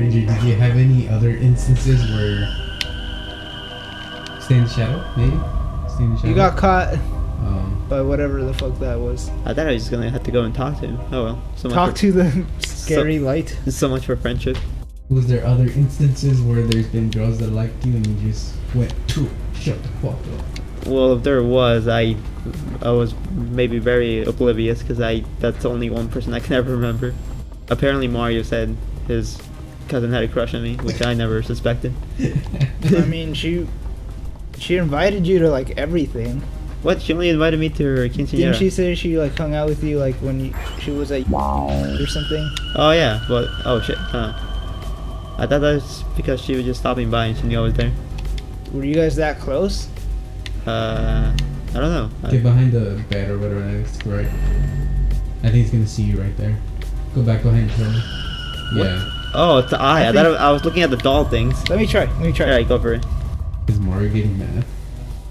Ranger, did you have any other instances where stay in the shadow? Maybe stay in the shadow. You got caught Um, by whatever the fuck that was. I thought I was just gonna have to go and talk to him. Oh well. So much Talk for, to the scary light. So much for friendship. was there other instances where there's been girls that liked you and you just went to shut the fuck up? Well, if there was, I was maybe very oblivious because that's only one person I can ever remember. Apparently Mario said his cousin had a crush on me, which I never suspected. I mean, she invited you to like everything. What? She only invited me to her quinceañera. Didn't she say she like hung out with you like when she was at or something? Oh yeah, but oh shit. I thought that was because she was just stopping by and she knew I was there. Were you guys that close? I don't know. Get behind the bed or whatever that is, right? I think he's gonna see you right there. Go back behind the pillar. Yeah. Oh, it's the eye. I thought I was looking at the doll things. Let me try. Alright, go for it. Is Mario getting mad?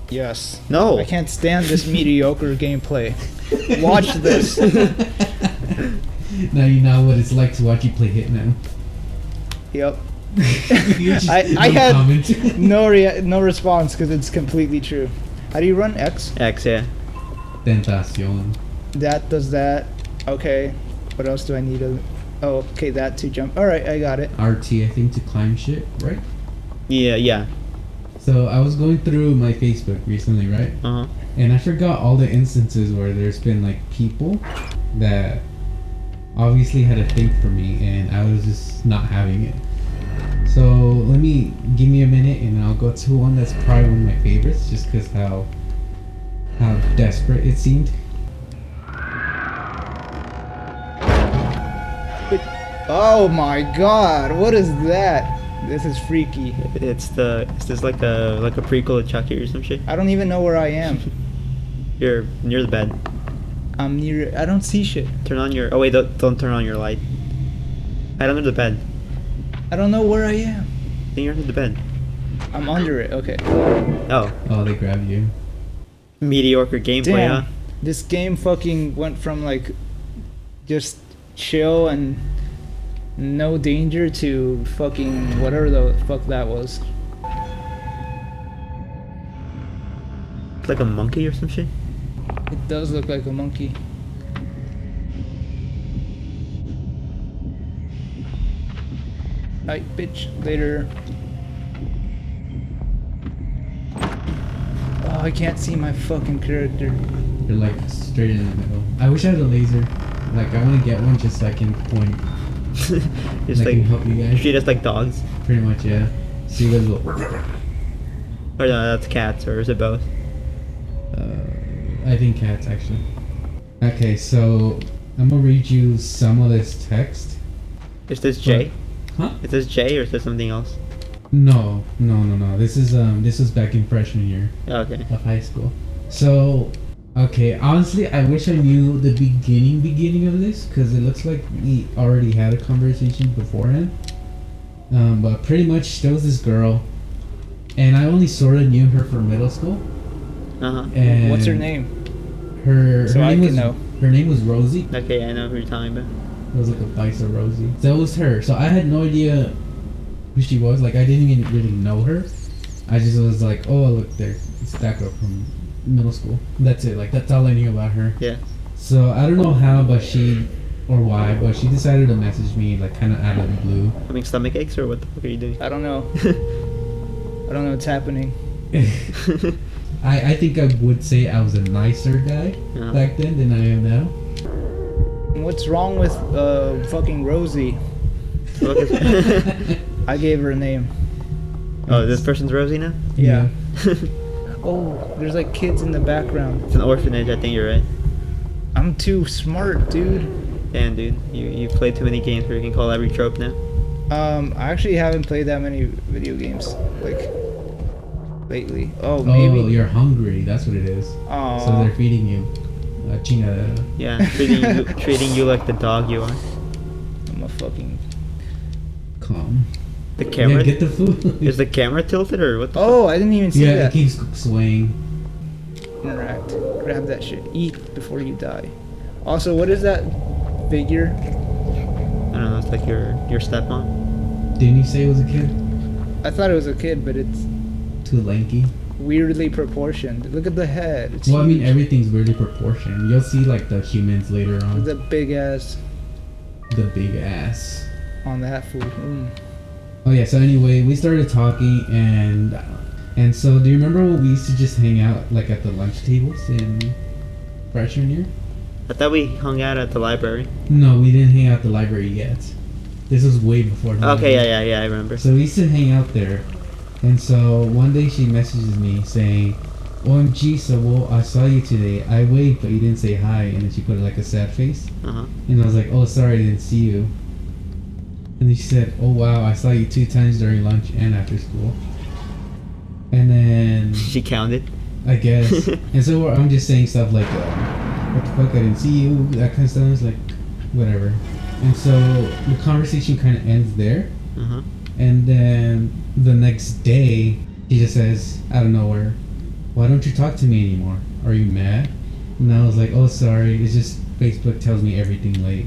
Yes. No. I can't stand this mediocre gameplay. Watch this. Now you know what it's like to watch you play Hitman. Yep. I had no response because it's completely true. How do you run X? X, yeah. Tentacion. That does that. Okay. What else do I need to? Oh, okay, that to jump. All right, I got it. RT, I think, to climb shit, right? Yeah. So I was going through my Facebook recently, right? Uh huh. And I forgot all the instances where there's been like people that obviously had a thing for me and I was just not having it. So give me a minute and I'll go to one that's probably one of my favorites just because how desperate it seemed. Oh my God! What is that? This is freaky. It's this like a prequel to Chucky or some shit. I don't even know where I am. You're near the bed. I'm near. I don't see shit. Turn on your. Oh wait, don't turn on your light. Hide under the bed. I don't know where I am. I think you're under the bed. I'm under it. Okay. Oh, They grabbed you. mediocre gameplay, Damn. huh? This game fucking went from like just chill and no danger to fucking whatever the fuck that was. It's like a monkey or some shit. It does look like a monkey. Alright, bitch. Later. Oh, I can't see my fucking character. You're like straight in the middle. I wish I had a laser. Like I want to get one just so I can point. Just I like can help you guys. treat us like dogs. Pretty much, yeah. So you guys will. Or no, that's cats, or is it both? I think cats actually. Okay, so I'm gonna read you some of this text. Is this J? Huh? Is this J or is this something else? No. This was back in freshman year Okay. of high school. So, okay, honestly, I wish I knew the beginning of this because it looks like we already had a conversation beforehand. But pretty much there was this girl, and I only sort of knew her from middle school. Uh huh. And What's her name? Her So I name can was know. Her name was Rosie. Okay, I know who you're talking about. It was like a vice of Rosie. So it was her. So I had no idea who she was. Like I didn't even really know her. I just was like, oh look, there, it's that girl from middle school. That's it. Like that's all I knew about her. Yeah. So I don't know how, but she but she decided to message me like kind of out of the blue. Having stomach aches or what the fuck are you doing? I don't know. I don't know what's happening. I think I would say I was a nicer guy Yeah. back then than I am now. What's wrong with fucking Rosie? Look at- I gave her a name. Oh, this person's Rosie now? Yeah. Oh, there's like kids in the background. It's an orphanage, I think you're right. I'm too smart, dude. Damn, dude. You played too many games where you can call every trope now. I actually haven't played that many video games, like, lately. Oh, maybe. Oh, you're hungry. That's what it is. Aw. So they're feeding you. Chingadera. Yeah, treating you like the dog you are. I'm a fucking... Calm. The camera? Yeah, get the food. Is the camera tilted or what the Oh, I didn't even see Yeah, that. it keeps swaying. Interact. Grab that shit. Eat before you die. Also, what is that figure? fuck? I don't know, it's like your stepmom. Didn't you say it was a kid? I thought it was a kid, but it's Too lanky. weirdly proportioned. Look at the head. It's Well, I mean, huge. everything's weirdly proportioned. You'll see like the humans later on. The big ass The big ass. on that fool. Oh yeah. So anyway, we started talking, and so do you remember when we used to just hang out like at the lunch tables in freshman year? I thought we hung out at the library. No, we didn't hang out at the library yet. This was way before. The Okay, library. yeah, I remember. So we used to hang out there, and so one day she messages me saying, "OMG, so well, I saw you today. I waved, but you didn't say hi." And then she put like a sad face, Uh-huh. and I was like, "Oh, sorry, I didn't see you." And then she said, "Oh wow, I saw you 2 times during lunch and after school." And then She counted. I guess, and so I'm just saying stuff like, "What the fuck? I didn't see you." That kind of stuff. It's like, whatever. And so the conversation kind of ends there. Uh-huh. And then the next day, he just says, out of nowhere, "Why don't you talk to me anymore? Are you mad?" And I was like, "Oh, sorry. It's just Facebook tells me everything late."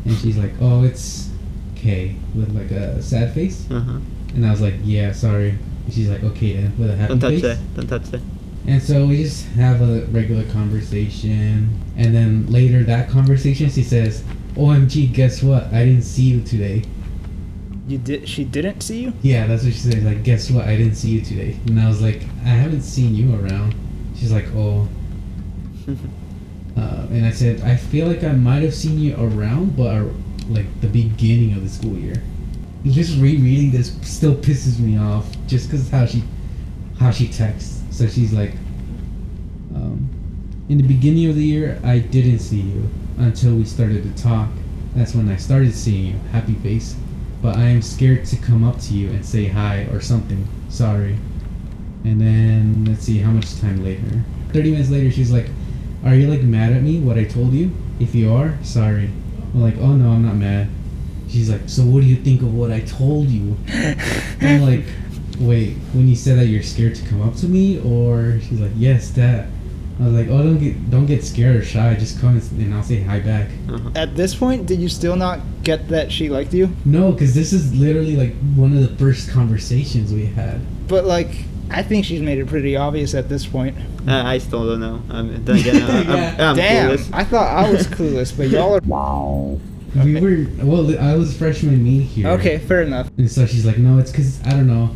And she's like, "Oh, it's okay," with like a sad face. Uh-huh. And I was like, "Yeah, sorry." And she's like, "Okay then," with a happy Don't touch face. that. Don't touch that. And so we just have a regular conversation. And then later that conversation, she says, "OMG, guess what? I didn't see you today." You did? She didn't see you? Yeah, that's what she said. Like, "Guess what? I didn't see you today." And I was like, "I haven't seen you around." She's like, "Oh." And I said, "I feel like I might have seen you around, but like the beginning of the school year." Just rereading this still pisses me off, just because how she texts. So she's like, "In the beginning of the year, I didn't see you until we started to talk. That's when I started seeing you. Happy face. But I am scared to come up to you and say hi or something. Sorry." And then, let's see, how much time later? 30 minutes later, she's like, "Are you like mad at me, what I told you? If you are, sorry." I'm like, "Oh no, I'm not mad." She's like, "So what do you think of what I told you?" I'm like, "Wait, when you said that you're scared to come up to me?" Or she's like, "Yes, that." I was like, "Oh, don't get scared or shy. Just come and I'll say hi back." Uh-huh. At this point, did you still not get that she liked you? No, because this is literally like one of the first conversations we had. But like, I think she's made it pretty obvious at this point. I still don't know. Then again, I'm Damn, clueless. I thought I was clueless, but y'all are. We were, well, I was freshman me here. Okay, fair enough. And so she's like, "No, it's because I don't know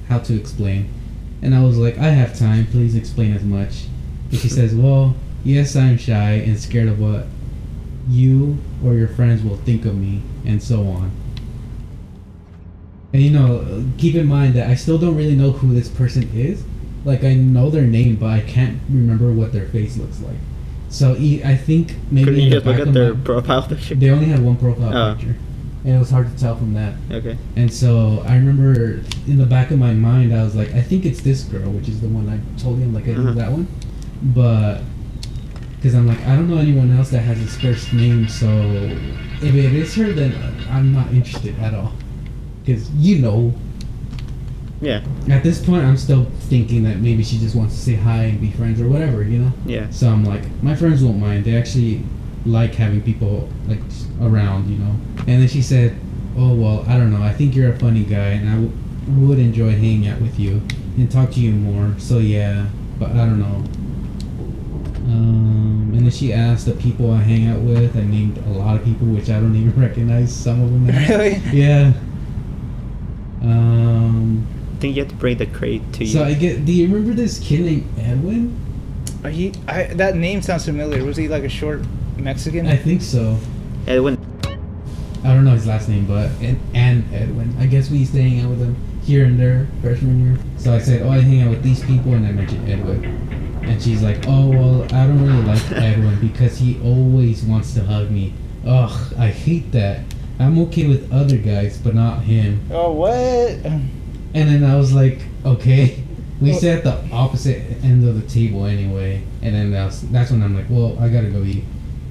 how to explain." And I was like, "I have time. Please explain as much." And she says, "Well, yes, I'm shy and scared of what you or your friends will think of me, and so on." And you know, keep in mind that I still don't really know who this person is. Like, I know their name, but I can't remember what their face looks like. So I think maybe Couldn't in you the just look back at of their my- profile picture? They only had one profile Oh. picture, and it was hard to tell from that. Okay. And so I remember in the back of my mind, I was like, I think it's this girl, which is the one I told him, like, I knew that one. But, because I'm like, I don't know anyone else that has this first name, so if it is her, then I'm not interested at all. Because, you know, Yeah. at this point, I'm still thinking that maybe she just wants to say hi and be friends or whatever, you know? Yeah. So I'm like, my friends won't mind. They actually like having people like around, you know. And then she said, "Oh well, I don't know. I think you're a funny guy, and I would enjoy hanging out with you and talk to you more. So yeah, but I don't know." And then she asked the people I hang out with. I named a lot of people, which I don't even recognize. Some of them. Really? Yeah. I think you have to bring the crate to you. So I get. Do you remember this kid named Edwin? Are he? That name sounds familiar. Was he like a short Mexican? I think so. Edwin. I don't know his last name, but and Edwin. I guess we used to hang out with him here and there freshman year. So I said, "Oh, I hang out with these people," and I mentioned Edwin. And she's like, "Oh well, I don't really like Edwin because he always wants to hug me. Ugh, I hate that. I'm okay with other guys, but not him." Oh, what? And then I was like, "Okay." We sat at the opposite end of the table anyway, and then that's when I'm like, "Well, I gotta go eat."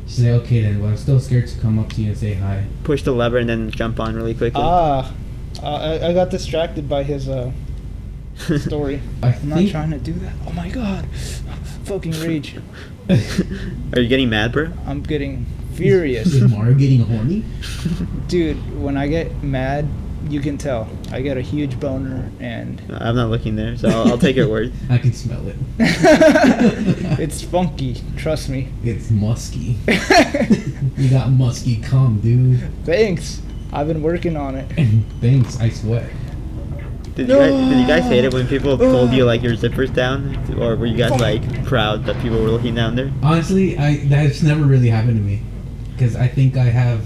She said, "Okay then, but I'm still scared to come up to you and say hi." Push the lever and then jump on really quickly. I got distracted by his story. I'm not trying to do that. Oh my god. Fucking rage. Are you getting mad, bro? I'm getting furious. Is Mario getting horny? Dude, when I get mad, You can tell. I got a huge boner, and I'm not looking there, so I'll take your word. I can smell it. it's funky. Trust me. It's musky. You got musky cum, dude. Thanks. I've been working on it. Thanks, I sweat. Did you guys hate it when people told you like your zippers down, or were you guys like proud that people were looking down there? Honestly, that's never really happened to me, because I think I have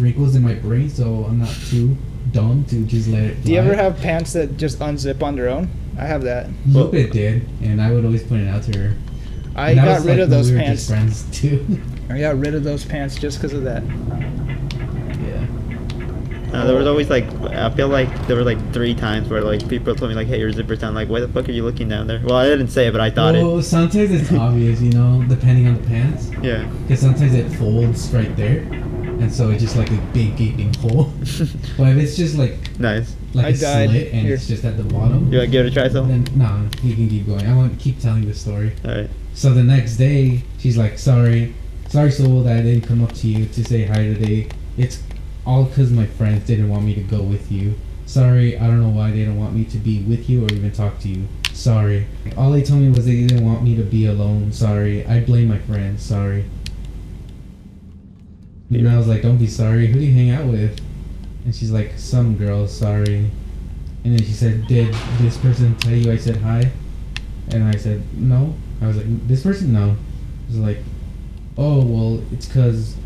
wrinkles in my brain, so I'm not too dumb to just let it fly. Do you ever have pants that just unzip on their own? I have that. Lupit did, and I would always point it out to her. I And that got was, rid of when those we were pants. just friends too. I got rid of those pants just because of that. Yeah. There was always like, I feel like there were like 3 times where like people told me like, hey, your zipper's down. Like, why the fuck are you looking down there? Well, I didn't say it, but I thought Well, sometimes it's obvious, depending on the pants. it. Yeah. Because sometimes it folds right there, and so it's just like a big gaping hole. But if it's just like Nice. a I died. slit and Here. it's just at the bottom, You want to give it a try, so? then nah, you can keep going. I want to keep telling the story. Alright. So the next day, she's like, sorry, Soul, that I didn't come up to you to say hi today. It's all because my friends didn't want me to go with you. Sorry, I don't know why they didn't want me to be with you or even talk to you. Sorry. All they told me was they didn't want me to be alone. Sorry. I blame my friends. Sorry. And I was like, don't be sorry. Who do you hang out with? And she's like, some girls. Sorry. And then she said, did this person tell you I said hi? And I said, no. I was like, this person? No. It was like, oh, well, it's because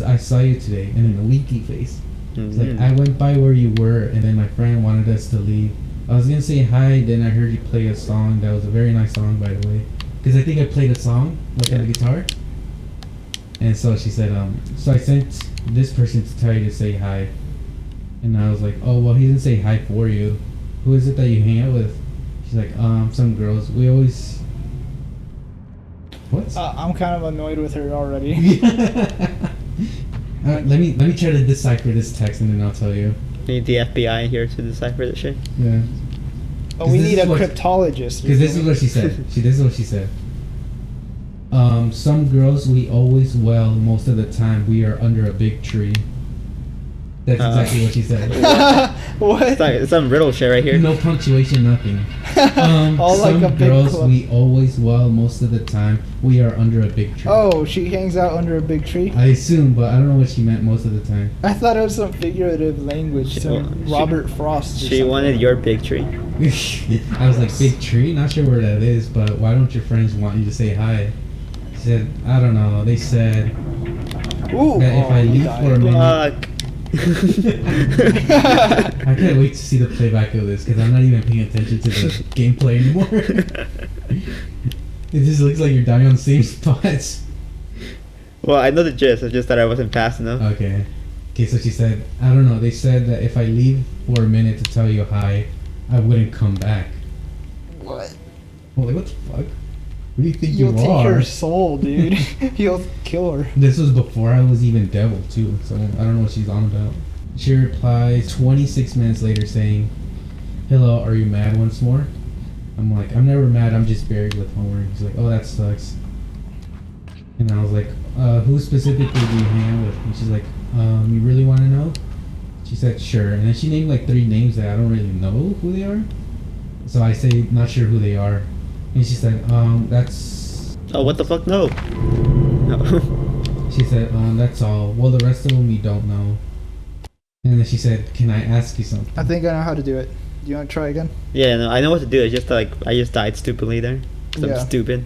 I saw you today. And then a winky face. It's like, I went by where you were, and then my friend wanted us to leave. I was going to say hi, then I heard you play a song. That was a very nice song, by the way. Because I think I played a song, like on the guitar. And so she said, so I sent this person to tell you to say hi. And I was like, oh, well, he didn't say hi for you. Who is it that you hang out with? She's like, some girls. We always... What? I'm kind of annoyed with her already. Let me try to decipher this text and then I'll tell you. Need the FBI here to decipher this shit. Yeah. But we this need is a what- cryptologist. Because this is what she said. This is what she said. Some girls we always most of the time we are under a big tree. That's exactly what she said. What? It's like some riddle shit right here. No punctuation, nothing. All like some a big girls club. we always most of the time we are under a big tree. Oh, she hangs out under a big tree? I assume, but I don't know what she meant most of the time. I thought it was some figurative language, some Well, Robert Frost. or She something. wanted your big tree. I was like, big tree? Not sure where that is, but why don't your friends want you to say hi? She said, I don't know. They said Ooh, that if I he leave died. for a minute. Fuck. I can't wait to see the playback of this because I'm not even paying attention to the gameplay anymore. It just looks like you're dying on the same spots. Well, I know the gist. It's just that I wasn't fast enough. Okay, so she said, I don't know. They said that if I leave for a minute to tell you hi, I wouldn't come back. What? Well, like, what the fuck? Who do you think You'll you take are? her soul, dude. You'll kill her. This was before I was even devil too, so I don't know what she's on about. She replies 26 minutes later saying, hello, are you mad once more? I'm like, I'm never mad, I'm just buried with homework. She's like, oh, that sucks. And I was like, who specifically do you hang out with? And she's like, you really want to know? She said, sure. And then she named like 3 names that I don't really know who they are. So I say, not sure who they are. And she said, that's... Oh, what the fuck? No. No. She said, that's all. Well, the rest of them we don't know. And then she said, can I ask you something? I think I know how to do it. Do you want to try again? Yeah, no, I know what to do. It's just like I just died stupidly there. 'Cause Yeah. I'm stupid.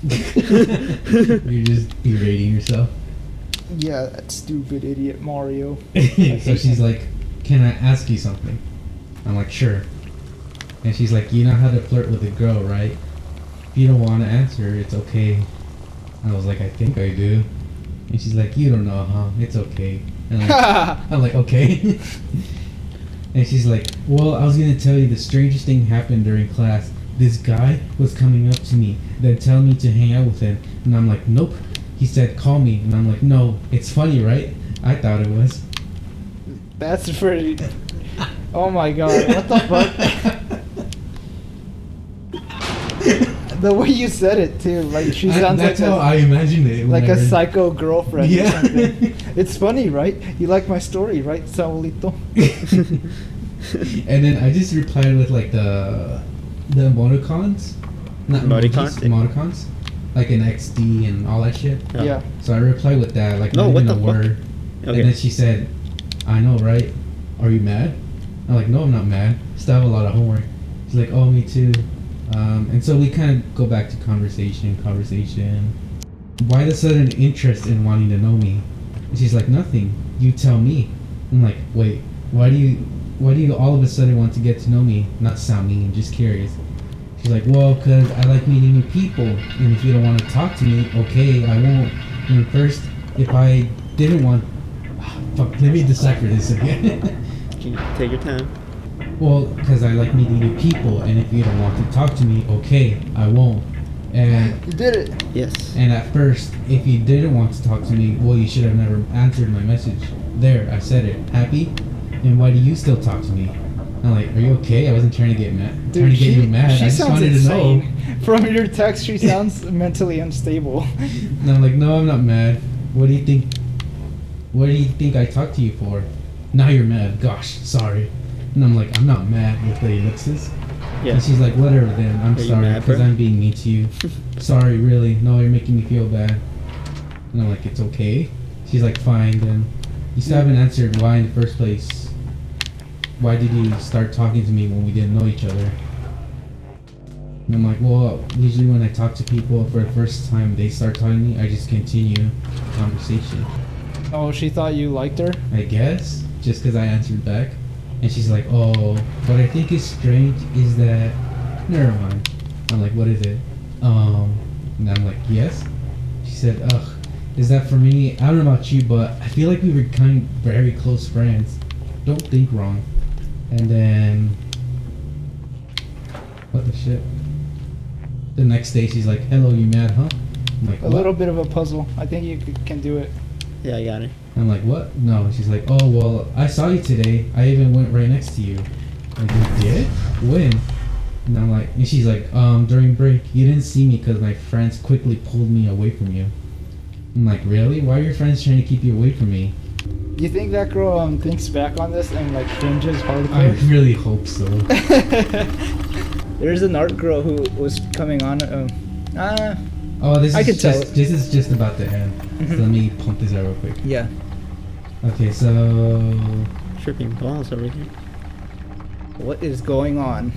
You're just berating yourself. Yeah, that stupid idiot Mario. So she's like, can I ask you something? I'm like, sure. And she's like, you know how to flirt with a girl, right? If you don't want to answer, it's okay. I was like, I think I do. And she's like, you don't know, huh? It's okay. And I'm like, okay. And she's like, well, I was going to tell you the strangest thing happened during class. This guy was coming up to me, then telling me to hang out with him. And I'm like, nope. He said, call me. And I'm like, no, it's funny, right? I thought it was. That's pretty... Oh my god, what the fuck? The way you said it too, like she sounds That's like how I imagined it. like a whenever- psycho girlfriend or Yeah. something. It's funny, right? You like my story, right, Saulito? And then I just replied with like the emoticons, not Emoticons? emoticons, like an XD and all that shit. Yeah. Yeah. So I replied with that, like No, not what even the a fuck? word. Okay. And then she said, "I know, right? Are you mad?" I'm like, "No, I'm not mad. Still have a lot of homework." She's like, "Oh, me too." And so we kind of go back to conversation. Why the sudden interest in wanting to know me? And she's like, "Nothing. You tell me." I'm like, "Wait, why do you all of a sudden want to get to know me? Not sound mean, just curious." She's like, "Well, cause I like meeting new people, and if you don't want to talk to me, okay, I won't." And first, if I didn't want, fuck, let me decipher this again. You take your time. Well, because I like meeting new people, and if you don't want to talk to me, okay, I won't. And You did it. Yes. and at first, if you didn't want to talk to me, well, you should have never answered my message. There, I said it. Happy? And why do you still talk to me? I'm like, are you okay? I wasn't trying to get mad. Trying to get you mad. I just sounds wanted insane. to know. From your text, she sounds mentally unstable. And I'm like, no, I'm not mad. What do you think? What do you think I talked to you for? Now you're mad. Gosh, sorry. And I'm like, I'm not mad with the ellipsis. Yeah. And she's like, whatever then. I'm Are you sorry mad, because bro? I'm being mean to you. Sorry, really. No, you're making me feel bad. And I'm like, it's okay. She's like, fine then. You still haven't answered why in the first place. Why did you start talking to me when we didn't know each other? And I'm like, well, usually when I talk to people for the first time, they start talking to me, I just continue conversation. Oh, she thought you liked her? I guess, just because I answered back. And she's like, oh, what I think is strange is that, never mind. I'm like, what is it? And I'm like, yes. She said, ugh, is that for me? I don't know about you, but I feel like we were very close friends. Don't think wrong. And then, what the shit? The next day she's like, hello, you mad, huh? I'm like, A what? little bit of a puzzle. I think you can do it. Yeah, I got it. I'm like, what? No. She's like, oh, well, I saw you today. I even went right next to you. I'm like, you did? When? And I'm like, and she's like, during break. You didn't see me because my friends quickly pulled me away from you. I'm like, really? Why are your friends trying to keep you away from me? Do you think that girl thinks back on this and like cringes I hardcore? really hope so. There's an art girl who was coming on. Oh, this I is could tell. this is just about to end. So let me pump this out real quick. Yeah. Okay, so Tripping balls over here. What is going on?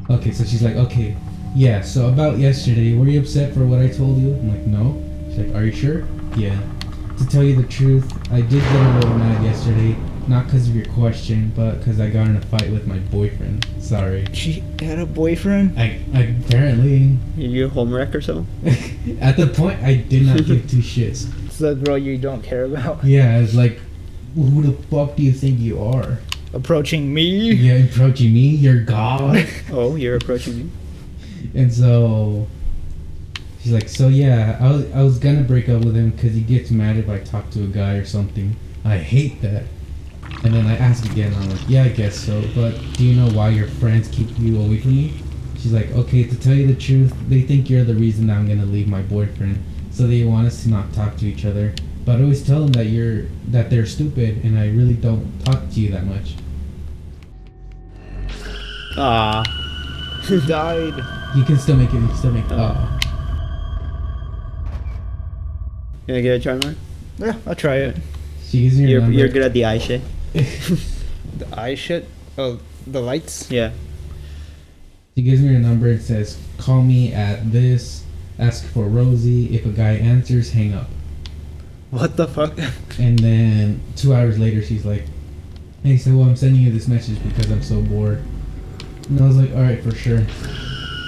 okay, so she's like, okay, yeah. So about yesterday, were you upset for what I told you? I'm like, no. She's like, are you sure? Yeah. To tell you the truth, I did get a little mad yesterday, not because of your question, but because I got in a fight with my boyfriend. Sorry. She had a boyfriend? I apparently You a home wreck or so? at the point I did not give two shits. It's the girl you don't care about. Yeah, it's like, who the fuck do you think you are? Approaching me? Yeah, approaching me, you're God. Oh, you're approaching me. And so she's like, so yeah, I was gonna break up with him because he gets mad if I talk to a guy or something. I hate that. And then I asked again, I'm like, yeah, I guess so, but do you know why your friends keep you away from me? She's like, okay, to tell you the truth, they think you're the reason that I'm gonna leave my boyfriend, so they want us to not talk to each other. But I always tell them that they're stupid, and I really don't talk to you that much. Ah. She died. You can still make it. You can still make it. Oh. You gonna give it a try, Mark? Yeah, I'll try it. She gives me her number. You're good at the eye shit. The eye shit? Oh, the lights? Yeah. She gives me her number and says, call me at this, ask for Rosie. If a guy answers, hang up. What the fuck? And then 2 hours later, she's like, hey, so I'm sending you this message because I'm so bored. And I was like, alright, for sure.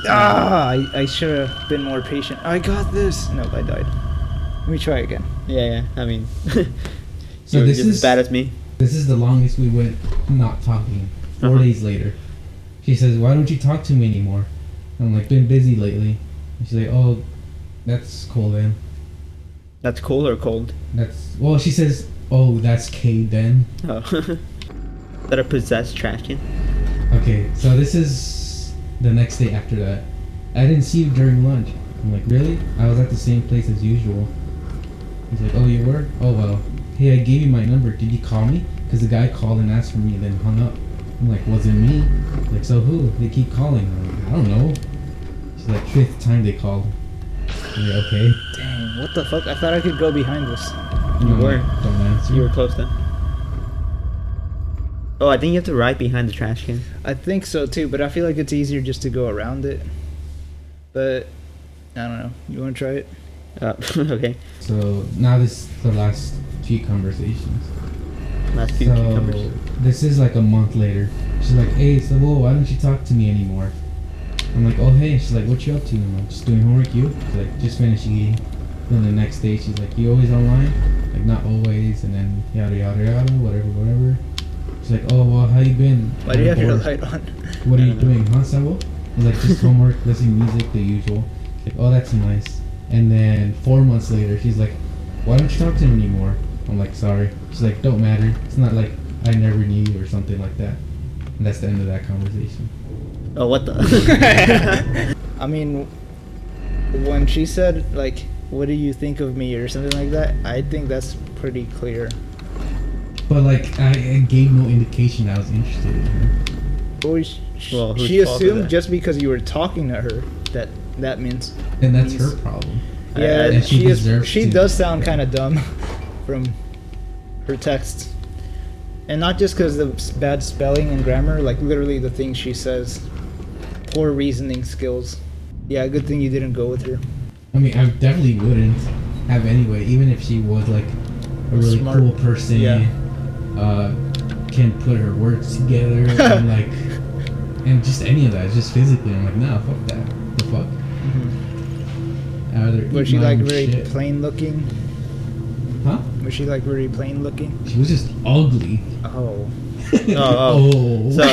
I should have been more patient. I got this. Nope, I died. Let me try again. Yeah. I mean, So you're this just is as bad as me. This is the longest we went not talking. 4 Uh-huh. days later. She says, why don't you talk to me anymore? I'm like, been busy lately. And she's like, oh, that's cool then. That's cool or cold? Well, she says, oh, that's K then. Oh. Is that a possessed trash can? Okay, so this is the next day after that. I didn't see you during lunch. I'm like, really? I was at the same place as usual. He's like, oh, you were? Oh, well. Hey, I gave you my number. Did you call me? Because the guy called and asked for me and then hung up. I'm like, wasn't me. He's like, so who? They keep calling. I'm like, I don't know. She's like, 5th time they called. I'm like, okay. Dang, what the fuck? I thought I could go behind this. You No, were. Don't answer. You were close then. Oh, I think you have to ride behind the trash can. I think so too, but I feel like it's easier just to go around it. But I don't know. You want to try it? Okay. So now this is the last few conversations. Last few So cucumbers. this is like a month later. She's like, hey, so why don't you talk to me anymore? I'm like, oh hey. She's like, what you up to? I'm like, just doing homework. You? She's like, just finished eating. Then the next day she's like, you always online? Like, not always. And then yada yada yada, whatever. She's like, oh well, how you been? Why do you have your Bored. light on? What are I you don't know. doing, huh, Sabo? I was like, just homework, listening to music, the usual. She's like, oh, that's nice. And then 4 months later, she's like, why don't you talk to him anymore? I'm like, sorry. She's like, don't matter. It's not like I never knew you or something like that. And that's the end of that conversation. Oh, what the? I mean, when she said, like, what do you think of me or something like that, I think that's pretty clear. But like, I gave no indication I was interested in her. Well, Well, whose she fault is assumed that? just because you were talking to her that means. And that's her problem. Yeah, And she deserves she to. does sound kind of dumb from her texts. And not just because of bad spelling and grammar, like literally the things she says. Poor reasoning skills. Yeah, good thing you didn't go with her. I mean, I definitely wouldn't have anyway, even if she was like a really Smart. cool person, Yeah. can put her words together, and like, and just any of that, just physically, I'm like, nah, fuck that. The fuck? I'd rather Was eat she my like own very shit. plain looking? Huh? Was she like very plain looking? She was just ugly. Oh. Oh. So,